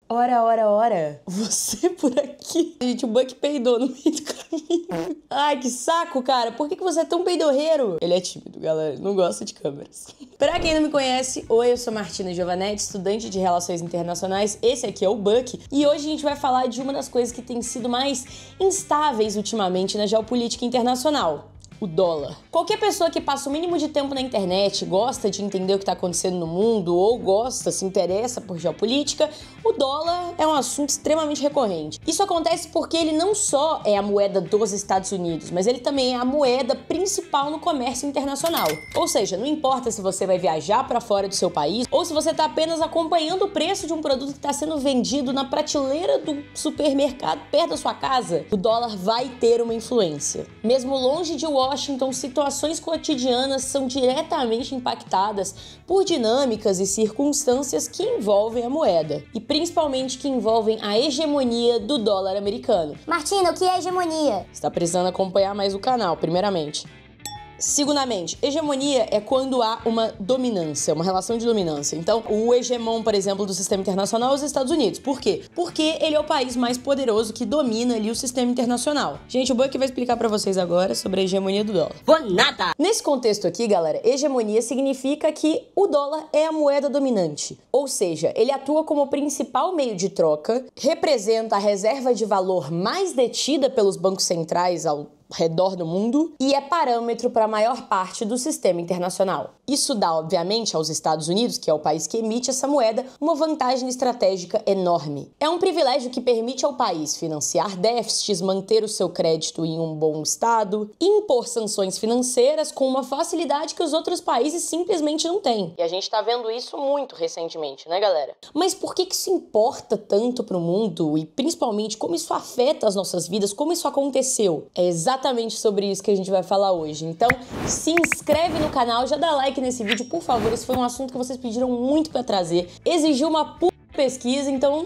Ora, ora, ora. Você por aqui. Gente, o Buck peidou no meio do caminho. Ai, que saco, cara. Por que você é tão peidorreiro? Ele é tímido, galera. Não gosta de câmeras. Pra quem não me conhece, oi, eu sou Martina Giovanetti, estudante de Relações Internacionais. Esse aqui é o Buck. E hoje a gente vai falar de uma das coisas que tem sido mais instáveis ultimamente na geopolítica internacional. O dólar. Qualquer pessoa que passa o mínimo de tempo na internet, gosta de entender o que está acontecendo no mundo ou se interessa por geopolítica, o dólar é um assunto extremamente recorrente. Isso acontece porque ele não só é a moeda dos Estados Unidos, mas ele também é a moeda principal no comércio internacional. Ou seja, não importa se você vai viajar para fora do seu país ou se você está apenas acompanhando o preço de um produto que está sendo vendido na prateleira do supermercado perto da sua casa, o dólar vai ter uma influência. Mesmo longe de Washington, situações cotidianas são diretamente impactadas por dinâmicas e circunstâncias que envolvem a moeda e principalmente que envolvem a hegemonia do dólar americano. Martina, o que é hegemonia? Você está precisando acompanhar mais o canal, primeiramente. Segundamente, hegemonia é quando há uma dominância, uma relação de dominância. Então, o hegemon, por exemplo, do sistema internacional é os Estados Unidos. Por quê? Porque ele é o país mais poderoso que domina ali o sistema internacional. Gente, o Buck vai explicar pra vocês agora sobre a hegemonia do dólar. Vou nada! Nesse contexto aqui, galera, hegemonia significa que o dólar é a moeda dominante. Ou seja, ele atua como principal meio de troca, representa a reserva de valor mais detida pelos bancos centrais ao redor do mundo e é parâmetro para a maior parte do sistema internacional. Isso dá, obviamente, aos Estados Unidos, que é o país que emite essa moeda, uma vantagem estratégica enorme. É um privilégio que permite ao país financiar déficits, manter o seu crédito em um bom estado, impor sanções financeiras com uma facilidade que os outros países simplesmente não têm. E a gente tá vendo isso muito recentemente, né, galera? Mas por que isso importa tanto para o mundo e principalmente como isso afeta as nossas vidas, como isso aconteceu? É exatamente sobre isso que a gente vai falar hoje. Então, se inscreve no canal, já dá like nesse vídeo, por favor. Esse foi um assunto que vocês pediram muito pra trazer. Exigiu uma pesquisa, então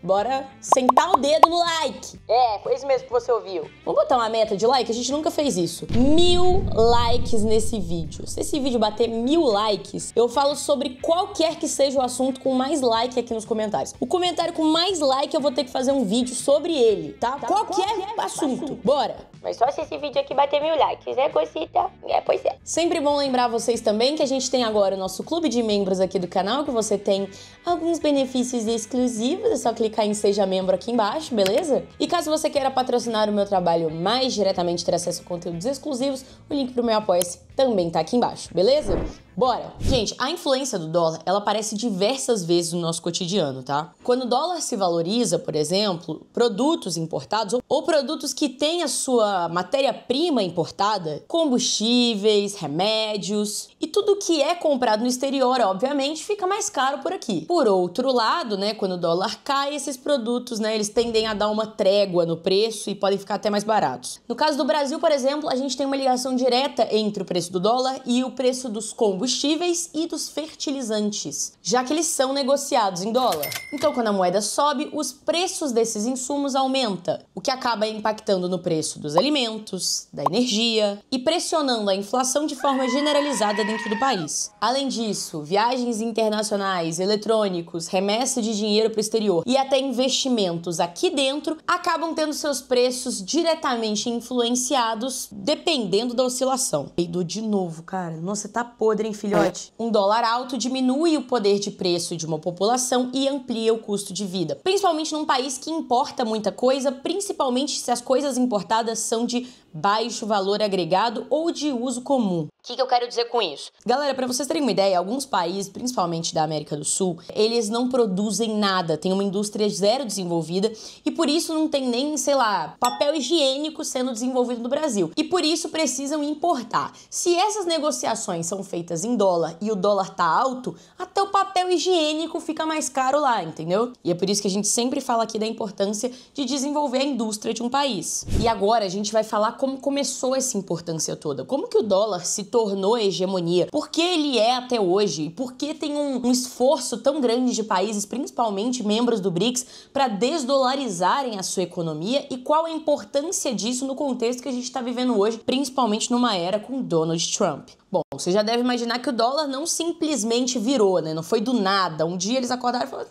bora sentar o dedo no like. Foi isso mesmo que você ouviu. Vamos botar uma meta de like? A gente nunca fez isso. 1000 likes nesse vídeo. Se esse vídeo bater 1000 likes, eu falo sobre qualquer que seja o assunto com mais like aqui nos comentários. O comentário com mais like eu vou ter que fazer um vídeo sobre ele, tá? Qualquer assunto. Bora! Mas só se esse vídeo aqui bater 1000 likes, é cosita? Pois é. Sempre bom lembrar vocês também que a gente tem agora o nosso clube de membros aqui do canal, que você tem alguns benefícios exclusivos, é só clicar em Seja Membro aqui embaixo, beleza? E caso você queira patrocinar o meu trabalho mais diretamente, ter acesso a conteúdos exclusivos, o link pro meu Apoia-se também tá aqui embaixo, beleza? Bora! Gente, a influência do dólar, ela aparece diversas vezes no nosso cotidiano, tá? Quando o dólar se valoriza, por exemplo, produtos importados ou produtos que têm a sua matéria-prima importada, combustíveis, remédios e tudo que é comprado no exterior, obviamente, fica mais caro por aqui. Por outro lado, né, quando o dólar cai, esses produtos, né, eles tendem a dar uma trégua no preço e podem ficar até mais baratos. No caso do Brasil, por exemplo, a gente tem uma ligação direta entre o preço do dólar e o preço dos combustíveis e dos fertilizantes, já que eles são negociados em dólar. Então, quando a moeda sobe, os preços desses insumos aumentam, o que acaba impactando no preço dos alimentos, da energia e pressionando a inflação de forma generalizada dentro do país. Além disso, viagens internacionais, eletrônicos, remessa de dinheiro para o exterior e até investimentos aqui dentro acabam tendo seus preços diretamente influenciados dependendo da oscilação. Peidou de novo, cara. Nossa, tá podre, hein, filhote? Um dólar alto diminui o poder de preço de uma população e amplia o custo de vida. Principalmente num país que importa muita coisa, principalmente se as coisas importadas são de baixo valor agregado ou de uso comum. O que eu quero dizer com isso? Galera, para vocês terem uma ideia, alguns países, principalmente da América do Sul, eles não produzem nada, tem uma indústria zero desenvolvida e por isso não tem nem, sei lá, papel higiênico sendo desenvolvido no Brasil. E por isso precisam importar. Se essas negociações são feitas em dólar e o dólar tá alto, até o papel higiênico fica mais caro lá, entendeu? E é por isso que a gente sempre fala aqui da importância de desenvolver a indústria de um país. E agora a gente vai falar como começou essa importância toda, como que o dólar se tornou a hegemonia, por que ele é até hoje, por que tem um esforço tão grande de países, principalmente membros do BRICS, para desdolarizarem a sua economia e qual a importância disso no contexto que a gente está vivendo hoje, principalmente numa era com Donald Trump. Bom, você já deve imaginar que o dólar não simplesmente virou, né? Não foi do nada. Um dia eles acordaram e falaram,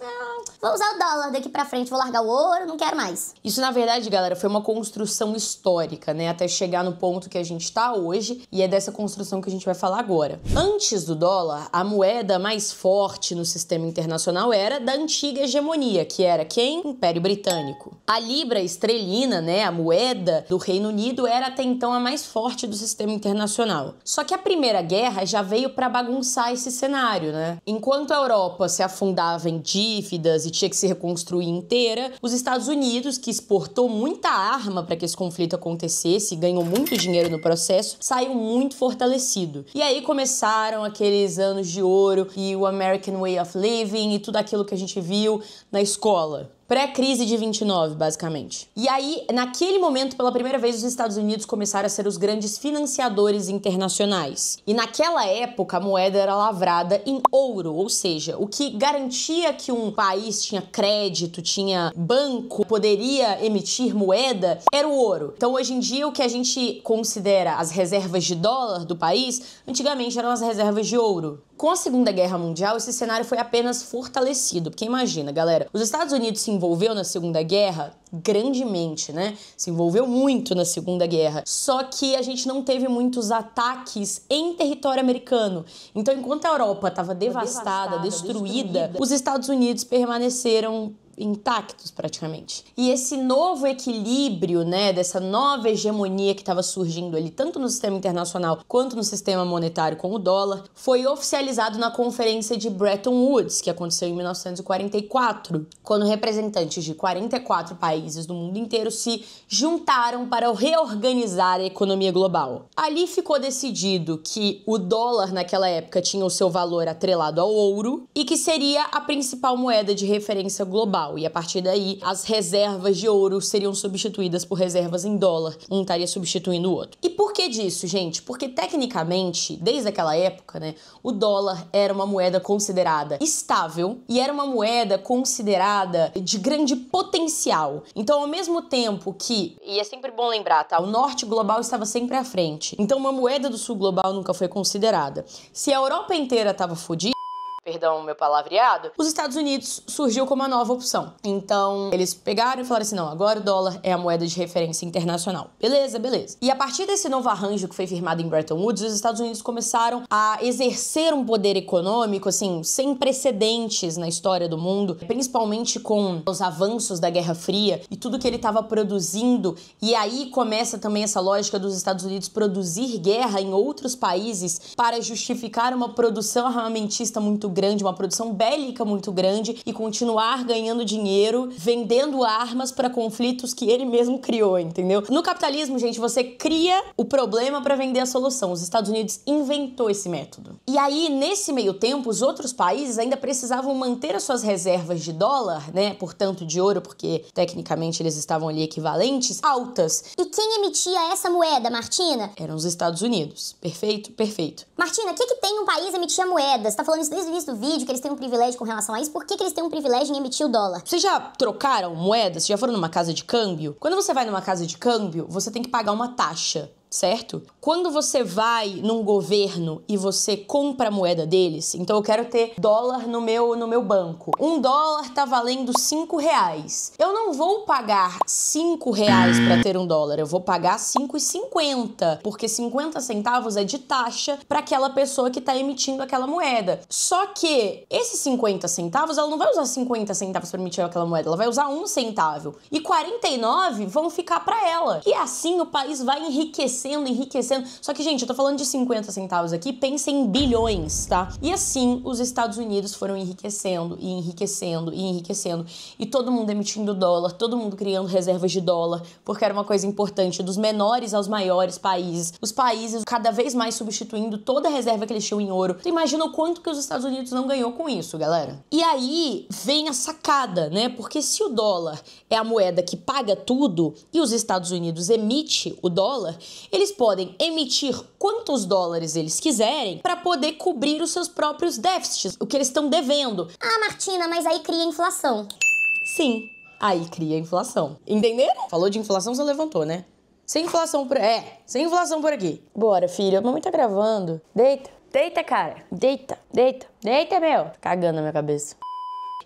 vou usar o dólar daqui pra frente, vou largar o ouro, não quero mais. Isso, na verdade, galera, foi uma construção histórica, né? Até chegar no ponto que a gente tá hoje, e é dessa construção que a gente vai falar agora. Antes do dólar, a moeda mais forte no sistema internacional era da antiga hegemonia, que era quem? Império Britânico. A libra esterlina, né, a moeda do Reino Unido, era até então a mais forte do sistema internacional. Só que a Primeira Guerra já veio para bagunçar esse cenário, né? Enquanto a Europa se afundava em dívidas e tinha que se reconstruir inteira, os Estados Unidos, que exportou muita arma para que esse conflito acontecesse e ganhou muito dinheiro no processo, saiu muito fortalecido. E aí começaram aqueles anos de ouro e o American Way of Living e tudo aquilo que a gente viu na escola. Pré-crise de 29, basicamente. E aí, naquele momento, pela primeira vez, os Estados Unidos começaram a ser os grandes financiadores internacionais. E naquela época, a moeda era lavrada em ouro, ou seja, o que garantia que um país tinha crédito, tinha banco, poderia emitir moeda, era o ouro. Então, hoje em dia, o que a gente considera as reservas de dólar do país, antigamente eram as reservas de ouro. Com a Segunda Guerra Mundial, esse cenário foi apenas fortalecido. Porque imagina, galera, os Estados Unidos se envolveu na Segunda Guerra grandemente, né? Se envolveu muito na Segunda Guerra. Só que a gente não teve muitos ataques em território americano. Então, enquanto a Europa estava devastada, destruída, os Estados Unidos permaneceram intactos praticamente. E esse novo equilíbrio, né, dessa nova hegemonia que estava surgindo ali, tanto no sistema internacional quanto no sistema monetário com o dólar, foi oficializado na Conferência de Bretton Woods, que aconteceu em 1944, quando representantes de 44 países do mundo inteiro se juntaram para reorganizar a economia global. Ali ficou decidido que o dólar naquela época tinha o seu valor atrelado ao ouro e que seria a principal moeda de referência global. E a partir daí, as reservas de ouro seriam substituídas por reservas em dólar. Um estaria substituindo o outro. E por que disso, gente? Porque, tecnicamente, desde aquela época, né, o dólar era uma moeda considerada estável e era uma moeda considerada de grande potencial. Então, ao mesmo tempo que, e é sempre bom lembrar, tá? O norte global estava sempre à frente. Então, uma moeda do sul global nunca foi considerada. Se a Europa inteira estava fodida, perdão o meu palavreado, os Estados Unidos surgiu como uma nova opção. Então, eles pegaram e falaram assim, não, agora o dólar é a moeda de referência internacional. Beleza, beleza. E a partir desse novo arranjo que foi firmado em Bretton Woods, os Estados Unidos começaram a exercer um poder econômico, assim, sem precedentes na história do mundo, principalmente com os avanços da Guerra Fria e tudo que ele estava produzindo. E aí começa também essa lógica dos Estados Unidos produzir guerra em outros países para justificar uma produção armamentista muito grande, uma produção bélica muito grande e continuar ganhando dinheiro vendendo armas para conflitos que ele mesmo criou, entendeu? No capitalismo, gente, você cria o problema para vender a solução. Os Estados Unidos inventou esse método. E aí, nesse meio tempo, os outros países ainda precisavam manter as suas reservas de dólar, né, portanto de ouro, porque tecnicamente eles estavam ali equivalentes, altas. E quem emitia essa moeda, Martina? Eram os Estados Unidos. Perfeito? Perfeito. Martina, o que tem um país emitir a moeda? Você tá falando isso desde o início do vídeo, que eles têm um privilégio com relação a isso. Por que eles têm um privilégio em emitir o dólar? Vocês já trocaram moedas? Vocês já foram numa casa de câmbio? Quando você vai numa casa de câmbio, você tem que pagar uma taxa, certo? Quando você vai num governo e você compra a moeda deles, então eu quero ter dólar no meu banco. Um dólar tá valendo R$5. Eu não vou pagar R$5 para ter um dólar, eu vou pagar R$5,50, porque 50 centavos é de taxa para aquela pessoa que tá emitindo aquela moeda. Só que esses 50 centavos, ela não vai usar 50 centavos para emitir aquela moeda, ela vai usar 1 centavo. E 49 vão ficar para ela. E assim o país vai enriquecendo. Só que, gente, eu tô falando de 50 centavos aqui, pensem em bilhões, tá? E assim, os Estados Unidos foram enriquecendo e enriquecendo e enriquecendo. E todo mundo emitindo dólar, todo mundo criando reservas de dólar, porque era uma coisa importante, dos menores aos maiores países. Os países cada vez mais substituindo toda a reserva que eles tinham em ouro. Então imagina o quanto que os Estados Unidos não ganhou com isso, galera. E aí vem a sacada, né? Porque se o dólar é a moeda que paga tudo e os Estados Unidos emite o dólar, eles podem emitir quantos dólares eles quiserem para poder cobrir os seus próprios déficits, o que eles estão devendo. Ah, Martina, mas aí cria inflação. Sim, aí cria inflação. Entenderam? Falou de inflação, você levantou, né? Sem inflação sem inflação por aqui. Bora, filha, a mamãe tá gravando. Deita, cara. Deita, meu. Tá cagando na minha cabeça.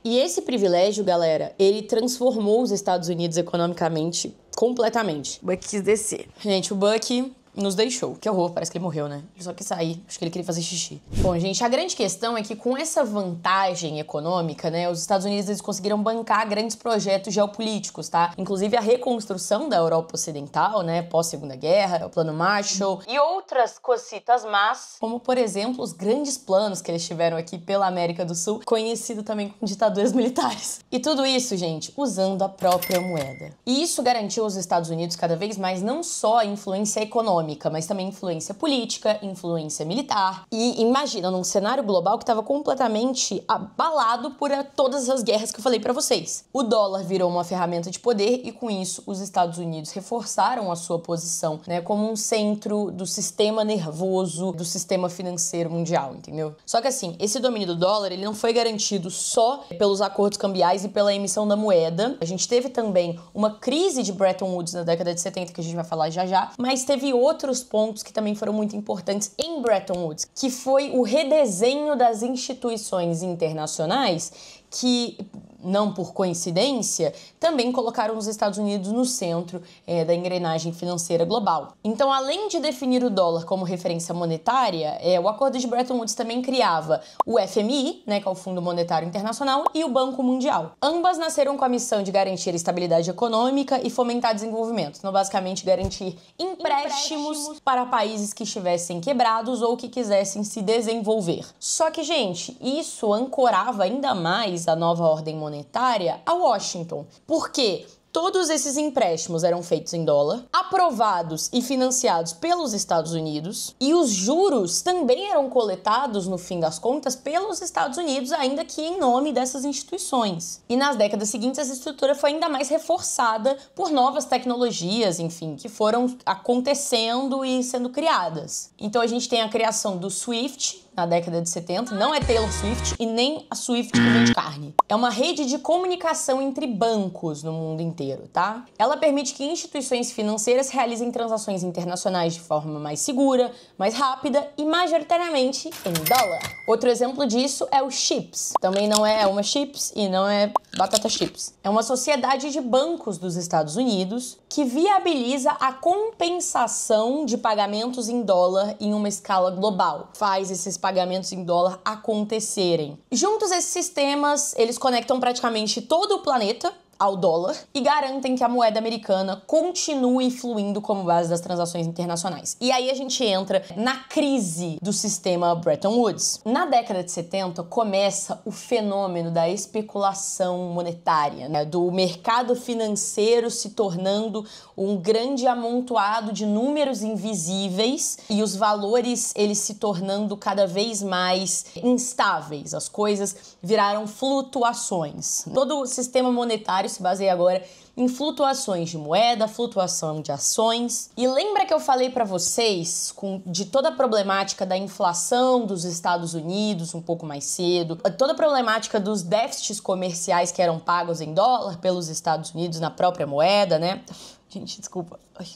E esse privilégio, galera, ele transformou os Estados Unidos economicamente completamente. O Buck quis descer. Gente, o Buck nos deixou. Que horror, parece que ele morreu, né? Ele só quis sair, acho que ele queria fazer xixi. Bom, gente, a grande questão é que com essa vantagem econômica, né, os Estados Unidos eles conseguiram bancar grandes projetos geopolíticos, tá? Inclusive a reconstrução da Europa Ocidental, né, pós-Segunda Guerra, o Plano Marshall e outras cositas más, como, por exemplo, os grandes planos que eles tiveram aqui pela América do Sul, conhecido também como ditaduras militares. E tudo isso, gente, usando a própria moeda. E isso garantiu aos Estados Unidos cada vez mais não só a influência econômica, mas também influência política, influência militar. E imagina, num cenário global que estava completamente abalado por todas as guerras que eu falei pra vocês. O dólar virou uma ferramenta de poder e com isso os Estados Unidos reforçaram a sua posição, né, como um centro do sistema nervoso, do sistema financeiro mundial, entendeu? Só que assim, esse domínio do dólar, ele não foi garantido só pelos acordos cambiais e pela emissão da moeda. A gente teve também uma crise de Bretton Woods na década de 70, que a gente vai falar já já, mas teve outros pontos que também foram muito importantes em Bretton Woods, que foi o redesenho das instituições internacionais que, não por coincidência, também colocaram os Estados Unidos no centro da engrenagem financeira global. Então, além de definir o dólar como referência monetária, o Acordo de Bretton Woods também criava o FMI, né, que é o Fundo Monetário Internacional, e o Banco Mundial. Ambas nasceram com a missão de garantir a estabilidade econômica e fomentar desenvolvimento. Então, basicamente, garantir empréstimos para países que estivessem quebrados ou que quisessem se desenvolver. Só que, gente, isso ancorava ainda mais a nova ordem monetária a Washington. Por quê? Todos esses empréstimos eram feitos em dólar, aprovados e financiados pelos Estados Unidos, e os juros também eram coletados, no fim das contas, pelos Estados Unidos, ainda que em nome dessas instituições. E nas décadas seguintes, essa estrutura foi ainda mais reforçada por novas tecnologias, enfim, que foram acontecendo e sendo criadas. Então a gente tem a criação do SWIFT, na década de 70, não é Taylor Swift e nem a Swift que vende carne. É uma rede de comunicação entre bancos no mundo inteiro, tá? Ela permite que instituições financeiras realizem transações internacionais de forma mais segura, mais rápida e majoritariamente em dólar. Outro exemplo disso é o CHIPS. Também não é uma chips e não é batata chips. É uma sociedade de bancos dos Estados Unidos que viabiliza a compensação de pagamentos em dólar em uma escala global. Faz esses pagamentos em dólar acontecerem. Juntos, esses sistemas, eles conectam praticamente todo o planeta ao dólar e garantem que a moeda americana continue fluindo como base das transações internacionais. E aí a gente entra na crise do sistema Bretton Woods. Na década de 70 começa o fenômeno da especulação monetária, né? Do mercado financeiro se tornando um grande amontoado de números invisíveis e os valores eles se tornando cada vez mais instáveis. As coisas viraram flutuações. Todo o sistema monetário se baseia agora em flutuações de moeda, flutuação de ações. E lembra que eu falei para vocês de toda a problemática da inflação dos Estados Unidos um pouco mais cedo, toda a problemática dos déficits comerciais que eram pagos em dólar pelos Estados Unidos na própria moeda, né? Gente, desculpa. Ai,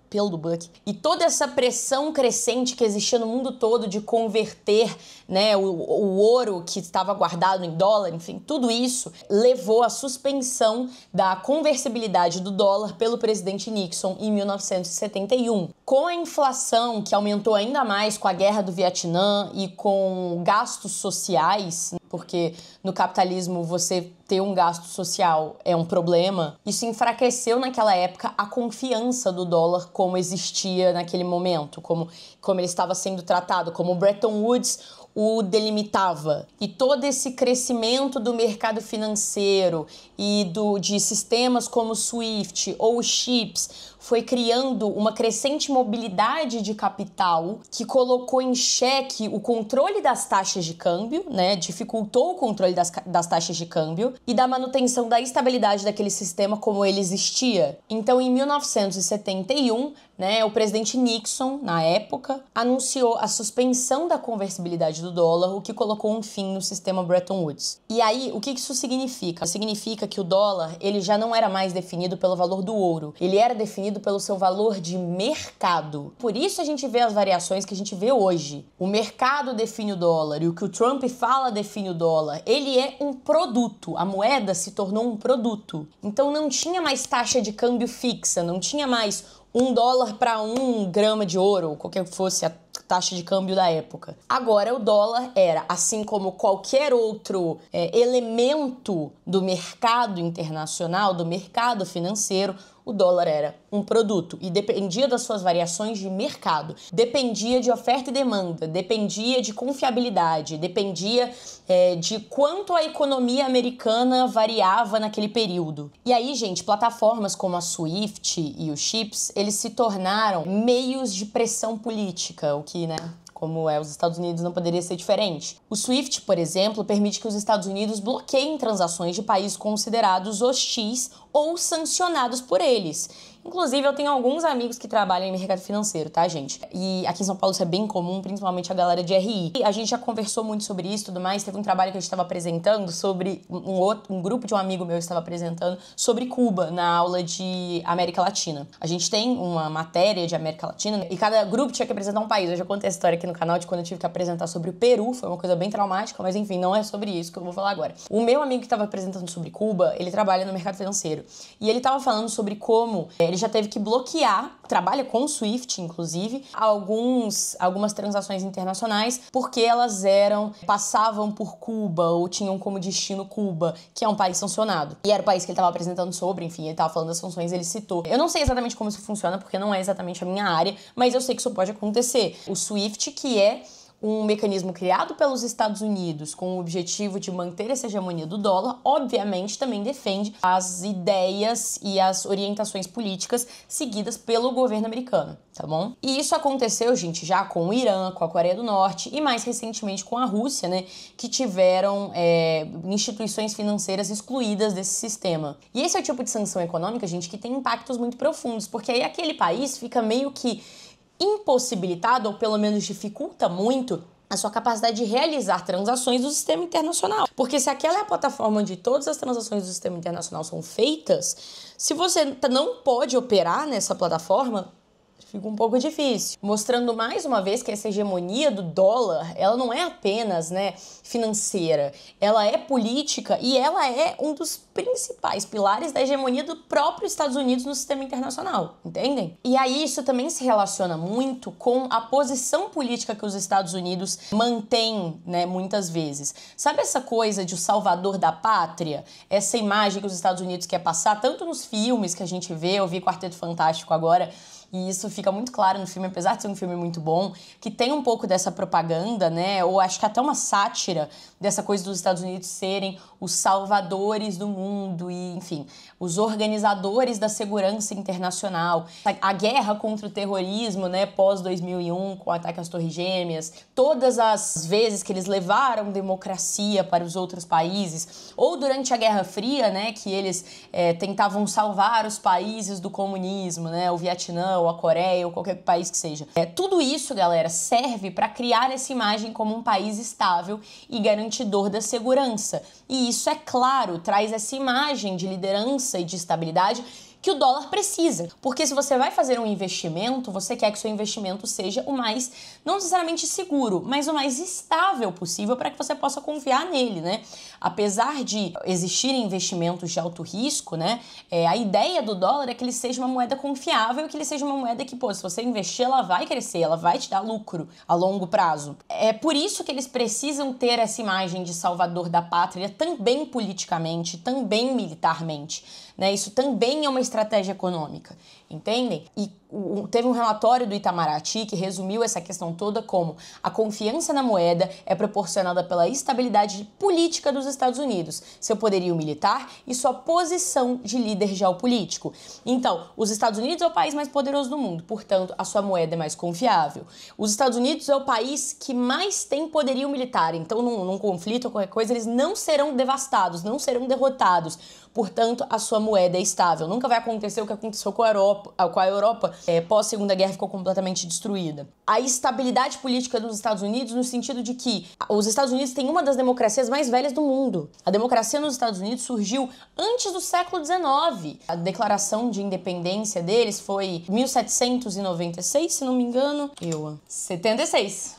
pelo do Buck. E toda essa pressão crescente que existia no mundo todo de converter, né, o ouro que estava guardado em dólar, enfim, tudo isso levou à suspensão da conversibilidade do dólar pelo presidente Nixon em 1971. Com a inflação que aumentou ainda mais com a guerra do Vietnã e com gastos sociais, porque no capitalismo você ter um gasto social é um problema, isso enfraqueceu naquela época a confiança do dólar como existia naquele momento, como ele estava sendo tratado, como Bretton Woods o delimitava. E todo esse crescimento do mercado financeiro e de sistemas como o SWIFT ou o CHIPS foi criando uma crescente mobilidade de capital que colocou em xeque o controle das taxas de câmbio, né? Dificultou o controle das taxas de câmbio e da manutenção da estabilidade daquele sistema como ele existia. Então, em 1971, né, o presidente Nixon, na época, anunciou a suspensão da conversibilidade do dólar, o que colocou um fim no sistema Bretton Woods. E aí, o que isso significa? Significa que o dólar ele já não era mais definido pelo valor do ouro, ele era definido definido pelo seu valor de mercado. Por isso a gente vê as variações que a gente vê hoje. O mercado define o dólar e o que o Trump fala define o dólar. Ele é um produto. A moeda se tornou um produto. Então não tinha mais taxa de câmbio fixa, não tinha mais $1 para 1 grama de ouro, qualquer que fosse a taxa de câmbio da época. Agora o dólar era, assim como qualquer outro elemento do mercado internacional, do mercado financeiro, o dólar era um produto e dependia das suas variações de mercado, dependia de oferta e demanda, dependia de confiabilidade, dependia de quanto a economia americana variava naquele período. E aí, gente, plataformas como a SWIFT e o CHIPS, eles se tornaram meios de pressão política, o que, né? Como os Estados Unidos não poderia ser diferente. O SWIFT, por exemplo, permite que os Estados Unidos bloqueiem transações de países considerados hostis ou sancionados por eles. Inclusive, eu tenho alguns amigos que trabalham em mercado financeiro, tá, gente? E aqui em São Paulo isso é bem comum, principalmente a galera de RI. E a gente já conversou muito sobre isso e tudo mais. Teve um trabalho que a gente estava apresentando sobre um grupo de um amigo meu estava apresentando sobre Cuba na aula de América Latina. A gente tem uma matéria de América Latina e cada grupo tinha que apresentar um país. Eu já contei a história aqui no canal de quando eu tive que apresentar sobre o Peru. Foi uma coisa bem traumática, mas enfim, não é sobre isso que eu vou falar agora. O meu amigo que estava apresentando sobre Cuba, ele trabalha no mercado financeiro. E ele estava falando sobre como ele já teve que bloquear, trabalha com o SWIFT, inclusive, algumas transações internacionais, porque elas passavam por Cuba ou tinham como destino Cuba, que é um país sancionado. E era o país que ele estava apresentando sobre, enfim, ele estava falando das sanções, ele citou. Eu não sei exatamente como isso funciona, porque não é exatamente a minha área, mas eu sei que isso pode acontecer. O SWIFT, que é um mecanismo criado pelos Estados Unidos com o objetivo de manter essa hegemonia do dólar, obviamente também defende as ideias e as orientações políticas seguidas pelo governo americano, tá bom? E isso aconteceu, gente, já com o Irã, com a Coreia do Norte e mais recentemente com a Rússia, né, que tiveram instituições financeiras excluídas desse sistema. E esse é o tipo de sanção econômica, gente, que tem impactos muito profundos, porque aí aquele país fica meio que impossibilitado, ou pelo menos dificulta muito, a sua capacidade de realizar transações do sistema internacional. Porque se aquela é a plataforma onde todas as transações do sistema internacional são feitas, se você não pode operar nessa plataforma, fica um pouco difícil. Mostrando mais uma vez que essa hegemonia do dólar, ela não é apenas, financeira, ela é política e ela é um dos principais pilares da hegemonia do próprio Estados Unidos no sistema internacional, entendem? E aí isso também se relaciona muito com a posição política que os Estados Unidos mantêm, muitas vezes. Sabe essa coisa de o salvador da pátria? Essa imagem que os Estados Unidos quer passar, tanto nos filmes que a gente vê, eu vi Quarteto Fantástico agora, e isso fica muito claro no filme, apesar de ser um filme muito bom, que tem um pouco dessa propaganda, ou acho que até uma sátira dessa coisa dos Estados Unidos serem os salvadores do mundo e, enfim, os organizadores da segurança internacional. A guerra contra o terrorismo, pós-2001, com o ataque às Torres Gêmeas, todas as vezes que eles levaram democracia para os outros países, ou durante a Guerra Fria, que eles tentavam salvar os países do comunismo, o Vietnã, ou a Coreia, ou qualquer país que seja. Tudo isso, galera, serve para criar essa imagem como um país estável e garantidor da segurança. E isso, é claro, traz essa imagem de liderança e de estabilidade que o dólar precisa. Porque se você vai fazer um investimento, você quer que seu investimento seja o mais, não necessariamente seguro, mas o mais estável possível para que você possa confiar nele, Apesar de existirem investimentos de alto risco, a ideia do dólar é que ele seja uma moeda confiável, que ele seja uma moeda que, se você investir, ela vai crescer, ela vai te dar lucro a longo prazo. É por isso que eles precisam ter essa imagem de salvador da pátria, também politicamente, também militarmente. Isso também é uma estratégia econômica, entendem? E teve um relatório do Itamaraty que resumiu essa questão toda como a confiança na moeda é proporcionada pela estabilidade política dos Estados Unidos, seu poderio militar e sua posição de líder geopolítico. Então, os Estados Unidos é o país mais poderoso do mundo, portanto, a sua moeda é mais confiável. Os Estados Unidos é o país que mais tem poderio militar, então num conflito ou qualquer coisa, eles não serão devastados, não serão derrotados. Portanto, a sua moeda é estável. Nunca vai acontecer o que aconteceu com a Europa pós-Segunda Guerra ficou completamente destruída. A estabilidade política dos Estados Unidos no sentido de que os Estados Unidos têm uma das democracias mais velhas do mundo. A democracia nos Estados Unidos surgiu antes do século XIX. A declaração de independência deles foi 1796, se não me engano. 76,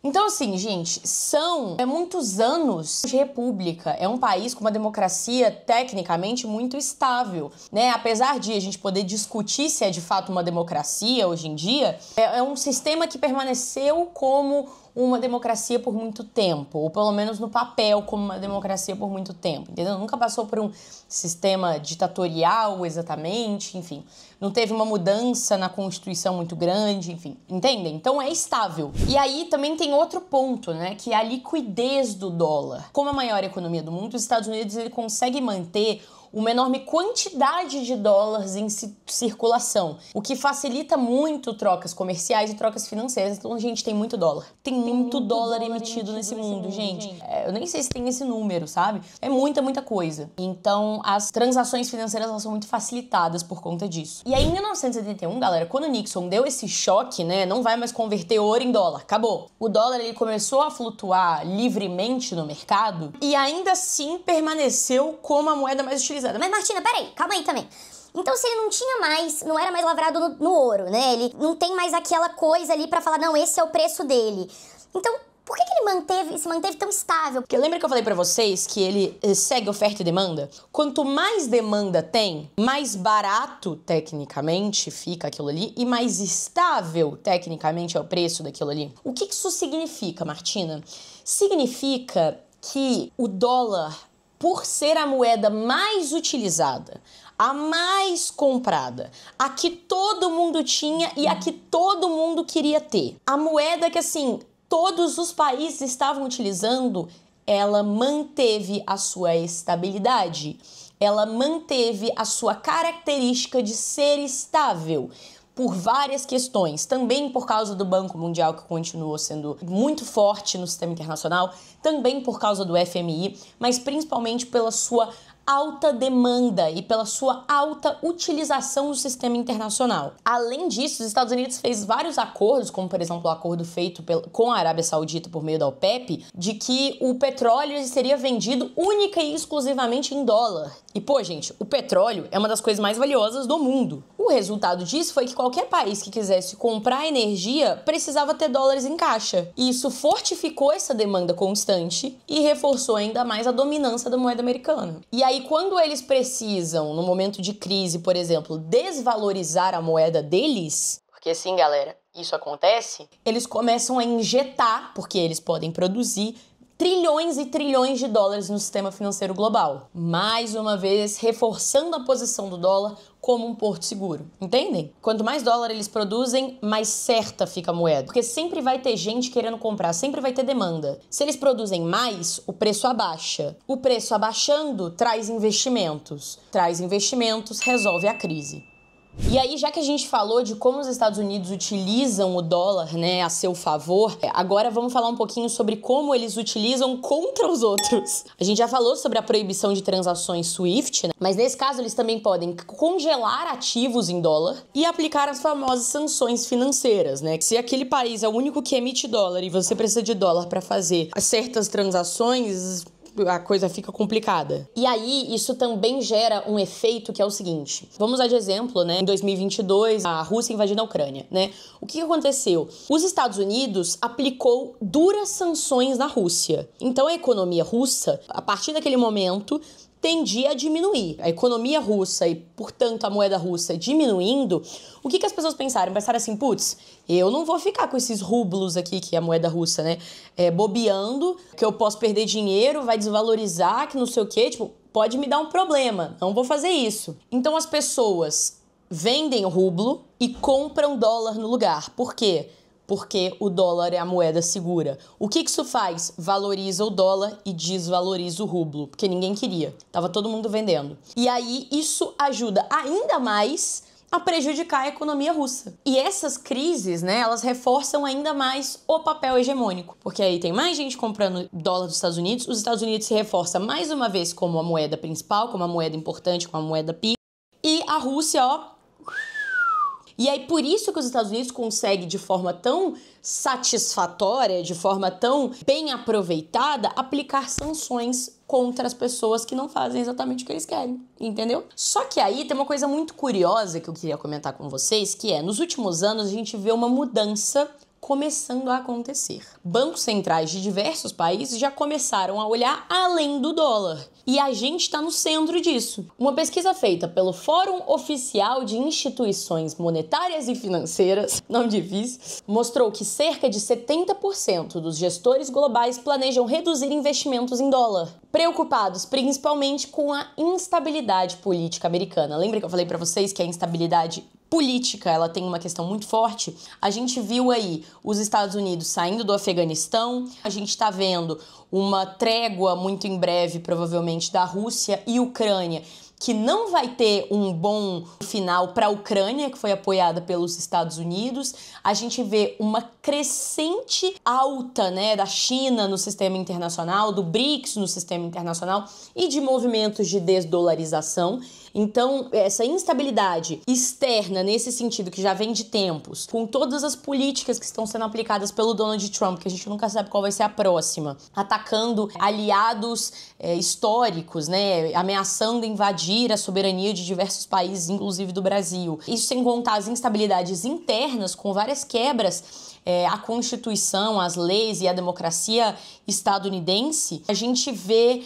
Então, assim, gente, são muitos anos de república. É um país com uma democracia tecnicamente muito estável, né? Apesar de a gente poder discutir se é de fato uma democracia hoje em dia, é um sistema que permaneceu como uma democracia por muito tempo, ou pelo menos no papel como uma democracia por muito tempo, entendeu? Nunca passou por um sistema ditatorial exatamente, enfim. Não teve uma mudança na Constituição muito grande, enfim, entendem? Então é estável. E aí também tem outro ponto, né, que é a liquidez do dólar. Como a maior economia do mundo, os Estados Unidos ele consegue manter uma enorme quantidade de dólares em circulação, o que facilita muito trocas comerciais e trocas financeiras. Então, a gente tem muito dólar. Tem muito dólar emitido nesse mundo, gente. Eu nem sei se tem esse número, sabe? É muita coisa. Então, as transações financeiras elas são muito facilitadas por conta disso. E aí, em 1971, galera, quando o Nixon deu esse choque, né, não vai mais converter ouro em dólar, acabou. O dólar, ele começou a flutuar livremente no mercado e ainda assim permaneceu como a moeda mais utilizada. Mas, Martina, peraí, calma aí também. Então, se ele não tinha mais, não era mais lavrado no ouro, né? Ele não tem mais aquela coisa ali pra falar, não, esse é o preço dele. Então, por que ele se manteve tão estável? Porque lembra que eu falei pra vocês que ele segue oferta e demanda? Quanto mais demanda tem, mais barato, tecnicamente, fica aquilo ali e mais estável, tecnicamente, é o preço daquilo ali. O que isso significa, Martina? Significa que o dólar, por ser a moeda mais utilizada, a mais comprada, a que todo mundo tinha e a que todo mundo queria ter, a moeda que, assim, todos os países estavam utilizando, ela manteve a sua estabilidade, ela manteve a sua característica de ser estável. Por várias questões, também por causa do Banco Mundial, que continuou sendo muito forte no sistema internacional, também por causa do FMI, mas principalmente pela sua alta demanda e pela sua alta utilização do sistema internacional. Além disso, os Estados Unidos fez vários acordos, como por exemplo o acordo feito com a Arábia Saudita por meio da OPEP, de que o petróleo seria vendido única e exclusivamente em dólar. E pô, gente, o petróleo é uma das coisas mais valiosas do mundo. O resultado disso foi que qualquer país que quisesse comprar energia precisava ter dólares em caixa. E isso fortificou essa demanda constante e reforçou ainda mais a dominância da moeda americana. E aí, quando eles precisam, no momento de crise, por exemplo, desvalorizar a moeda deles, porque assim, galera, isso acontece, eles começam a injetar, porque eles podem produzir, trilhões e trilhões de dólares no sistema financeiro global. Mais uma vez, reforçando a posição do dólar como um porto seguro. Entendem? Quanto mais dólar eles produzem, mais certa fica a moeda. Porque sempre vai ter gente querendo comprar, sempre vai ter demanda. Se eles produzem mais, o preço abaixa. O preço abaixando traz investimentos. Traz investimentos, resolve a crise. E aí, já que a gente falou de como os Estados Unidos utilizam o dólar, né, a seu favor, agora vamos falar um pouquinho sobre como eles utilizam contra os outros. A gente já falou sobre a proibição de transações SWIFT, né, mas nesse caso eles também podem congelar ativos em dólar e aplicar as famosas sanções financeiras, né? Se aquele país é o único que emite dólar e você precisa de dólar para fazer certas transações, a coisa fica complicada. E aí, isso também gera um efeito que é o seguinte. Vamos dar de exemplo, né? Em 2022, a Rússia invadindo a Ucrânia, né? O que aconteceu? Os Estados Unidos aplicou duras sanções na Rússia. Então, a economia russa, a partir daquele momento, tendia a diminuir. A economia russa e, portanto, a moeda russa diminuindo, o que as pessoas pensaram? Pensaram assim, putz, eu não vou ficar com esses rublos aqui, que é a moeda russa, né? Bobeando, que eu posso perder dinheiro, vai desvalorizar, que não sei o quê, tipo, pode me dar um problema, não vou fazer isso. Então, as pessoas vendem o rublo e compram dólar no lugar. Por quê? Porque o dólar é a moeda segura. O que isso faz? Valoriza o dólar e desvaloriza o rublo, porque ninguém queria. Tava todo mundo vendendo. E aí, isso ajuda ainda mais a prejudicar a economia russa. E essas crises, né, elas reforçam ainda mais o papel hegemônico. Porque aí tem mais gente comprando dólar dos Estados Unidos, os Estados Unidos se reforça mais uma vez como a moeda principal, como a moeda importante, como a moeda PIB, e a Rússia, ó... E aí, por isso que os Estados Unidos conseguem, de forma tão satisfatória, de forma tão bem aproveitada, aplicar sanções contra as pessoas que não fazem exatamente o que eles querem, entendeu? Só que aí tem uma coisa muito curiosa que eu queria comentar com vocês, que é, nos últimos anos a gente vê uma mudança começando a acontecer. Bancos centrais de diversos países já começaram a olhar além do dólar. E a gente está no centro disso. Uma pesquisa feita pelo Fórum Oficial de Instituições Monetárias e Financeiras, nome difícil, mostrou que cerca de 70% dos gestores globais planejam reduzir investimentos em dólar, preocupados principalmente com a instabilidade política americana. Lembra que eu falei para vocês que a instabilidade política, ela tem uma questão muito forte? A gente viu aí os Estados Unidos saindo do Afeganistão, a gente tá vendo uma trégua muito em breve, provavelmente, da Rússia e Ucrânia, que não vai ter um bom final para a Ucrânia, que foi apoiada pelos Estados Unidos. A gente vê uma crescente alta, né, da China no sistema internacional, do BRICS no sistema internacional e de movimentos de desdolarização. Então, essa instabilidade externa, nesse sentido, que já vem de tempos, com todas as políticas que estão sendo aplicadas pelo Donald Trump, que a gente nunca sabe qual vai ser a próxima, atacando aliados históricos, né, ameaçando invadir a soberania de diversos países, inclusive do Brasil. Isso sem contar as instabilidades internas, com várias quebras à Constituição, às leis e à democracia estadunidense. A gente vê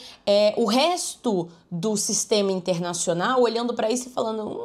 o resto do sistema internacional olhando para isso e falando: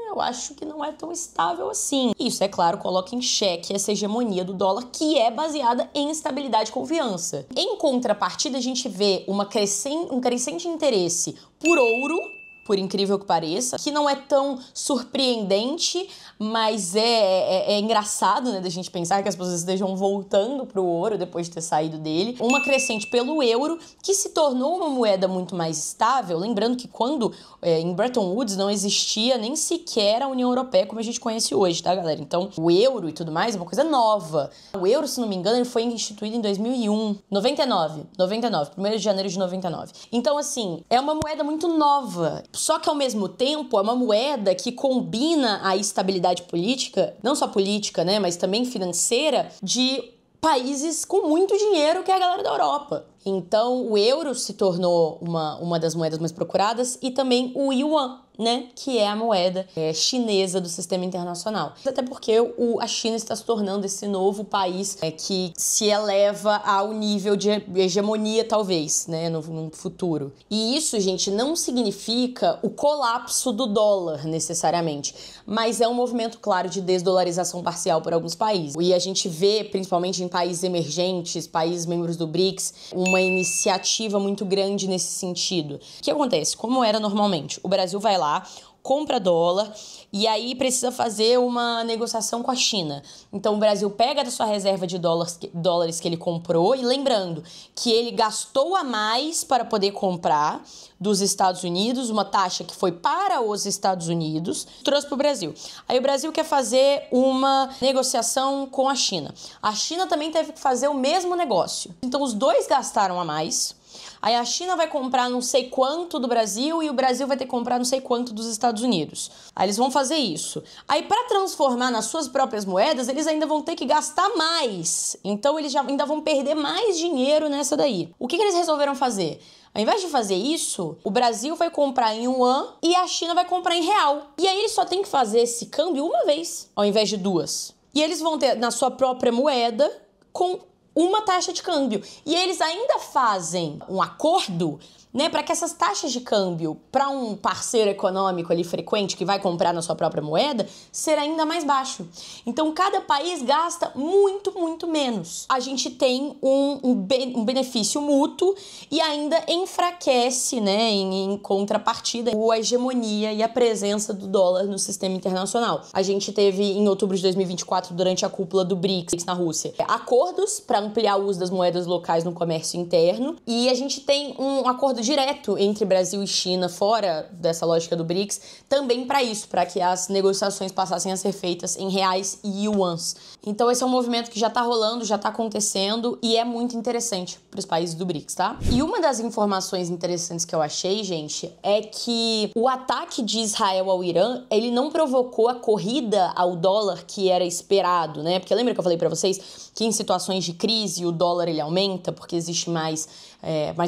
eu acho que não é tão estável assim. Isso, é claro, coloca em xeque essa hegemonia do dólar, que é baseada em estabilidade e confiança. Em contrapartida, a gente vê um crescente interesse por ouro, por incrível que pareça, que não é tão surpreendente, mas é engraçado, né, da gente pensar que as pessoas estejam voltando pro ouro depois de ter saído dele. Uma crescente pelo euro, que se tornou uma moeda muito mais estável, lembrando que quando em Bretton Woods não existia nem sequer a União Europeia como a gente conhece hoje, tá, galera? Então, o euro e tudo mais é uma coisa nova. O euro, se não me engano, ele foi instituído em 2001, 99, 1º de janeiro de 99. Então, assim, é uma moeda muito nova. Só que, ao mesmo tempo, é uma moeda que combina a estabilidade política, não só política, né, mas também financeira, de países com muito dinheiro, que é a galera da Europa. Então, o euro se tornou uma das moedas mais procuradas, e também o yuan, né, que é a moeda chinesa do sistema internacional. Até porque a China está se tornando esse novo país que se eleva ao nível de hegemonia, talvez, né, no futuro. E isso, gente, não significa o colapso do dólar, necessariamente, mas é um movimento, claro, de desdolarização parcial por alguns países. E a gente vê, principalmente em países emergentes, países membros do BRICS, uma iniciativa muito grande nesse sentido. O que acontece? Como era normalmente? O Brasil vai lá, compra dólar e aí precisa fazer uma negociação com a China. Então o Brasil pega da sua reserva de dólares que ele comprou, e lembrando que ele gastou a mais para poder comprar dos Estados Unidos, uma taxa que foi para os Estados Unidos, trouxe para o Brasil. Aí o Brasil quer fazer uma negociação com a China. A China também teve que fazer o mesmo negócio. Então os dois gastaram a mais. Aí a China vai comprar não sei quanto do Brasil e o Brasil vai ter que comprar não sei quanto dos Estados Unidos. Aí eles vão fazer isso. Aí, para transformar nas suas próprias moedas, eles ainda vão ter que gastar mais. Então eles ainda vão perder mais dinheiro nessa daí. O que eles resolveram fazer? Ao invés de fazer isso, o Brasil vai comprar em yuan e a China vai comprar em real. E aí eles só têm que fazer esse câmbio uma vez, ao invés de duas. E eles vão ter na sua própria moeda com uma taxa de câmbio. E eles ainda fazem um acordo, né, para que essas taxas de câmbio para um parceiro econômico ali frequente que vai comprar na sua própria moeda ser ainda mais baixo. Então cada país gasta muito, muito menos. A gente tem um benefício mútuo e ainda enfraquece, né, em contrapartida, a hegemonia e a presença do dólar no sistema internacional. A gente teve em outubro de 2024, durante a cúpula do BRICS na Rússia, acordos para ampliar o uso das moedas locais no comércio interno, e a gente tem um acordo acordo direto entre Brasil e China, fora dessa lógica do BRICS, também para isso, para que as negociações passassem a ser feitas em reais e yuans. Então esse é um movimento que já tá rolando, já tá acontecendo e é muito interessante para os países do BRICS, tá? E uma das informações interessantes que eu achei, gente, é que o ataque de Israel ao Irã, ele não provocou a corrida ao dólar que era esperado, né? Porque lembra que eu falei para vocês que em situações de crise o dólar ele aumenta porque existe mais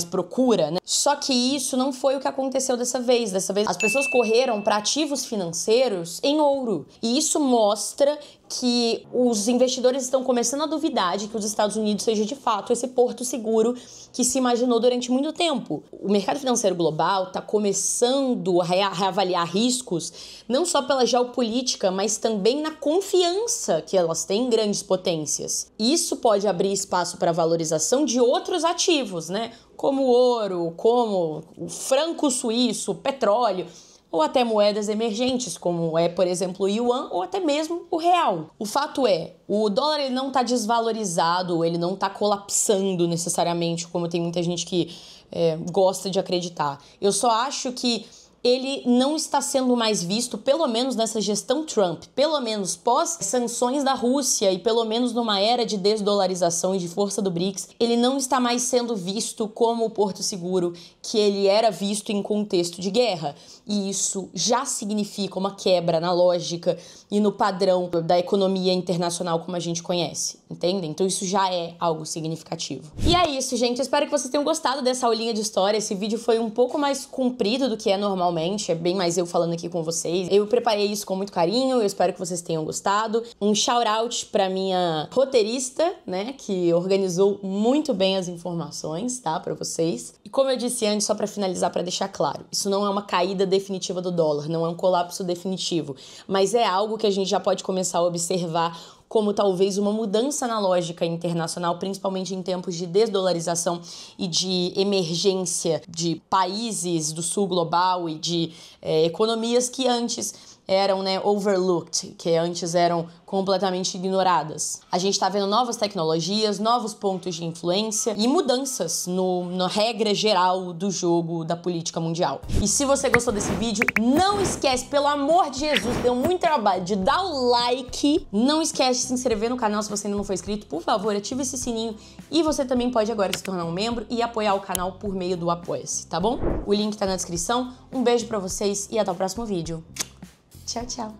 procura, né? Só que isso não foi o que aconteceu dessa vez. Dessa vez as pessoas correram para ativos financeiros em ouro. E isso mostra que os investidores estão começando a duvidar de que os Estados Unidos seja de fato esse porto seguro que se imaginou durante muito tempo. O mercado financeiro global está começando a reavaliar riscos, não só pela geopolítica, mas também na confiança que elas têm em grandes potências. Isso pode abrir espaço para a valorização de outros ativos, né? Como o ouro, como o franco suíço, o petróleo, ou até moedas emergentes, como é, por exemplo, o yuan ou até mesmo o real. O fato é, o dólar ele não está desvalorizado, ele não está colapsando necessariamente, como tem muita gente que gosta de acreditar. Eu só acho que ele não está sendo mais visto, pelo menos nessa gestão Trump, pelo menos pós-sanções da Rússia e pelo menos numa era de desdolarização e de força do BRICS, ele não está mais sendo visto como o porto seguro que ele era visto em contexto de guerra. E isso já significa uma quebra na lógica e no padrão da economia internacional como a gente conhece, entende? Então isso já é algo significativo. E é isso, gente. Eu espero que vocês tenham gostado dessa aulinha de história. Esse vídeo foi um pouco mais comprido do que é normal. É bem mais eu falando aqui com vocês. Eu preparei isso com muito carinho, eu espero que vocês tenham gostado. Um shout-out pra minha roteirista, né, que organizou muito bem as informações, tá, pra vocês. E como eu disse antes, só pra finalizar, pra deixar claro, isso não é uma caída definitiva do dólar, não é um colapso definitivo, mas é algo que a gente já pode começar a observar como talvez uma mudança na lógica internacional, principalmente em tempos de desdolarização e de emergência de países do sul global e de economias que antes eram, né, overlooked, que antes eram completamente ignoradas. A gente tá vendo novas tecnologias, novos pontos de influência e mudanças na regra geral do jogo da política mundial. E se você gostou desse vídeo, não esquece, pelo amor de Jesus, deu muito trabalho de dar o like. Não esquece de se inscrever no canal se você ainda não for inscrito. Por favor, ative esse sininho. E você também pode agora se tornar um membro e apoiar o canal por meio do Apoia-se, tá bom? O link tá na descrição. Um beijo pra vocês e até o próximo vídeo. Tchau, tchau.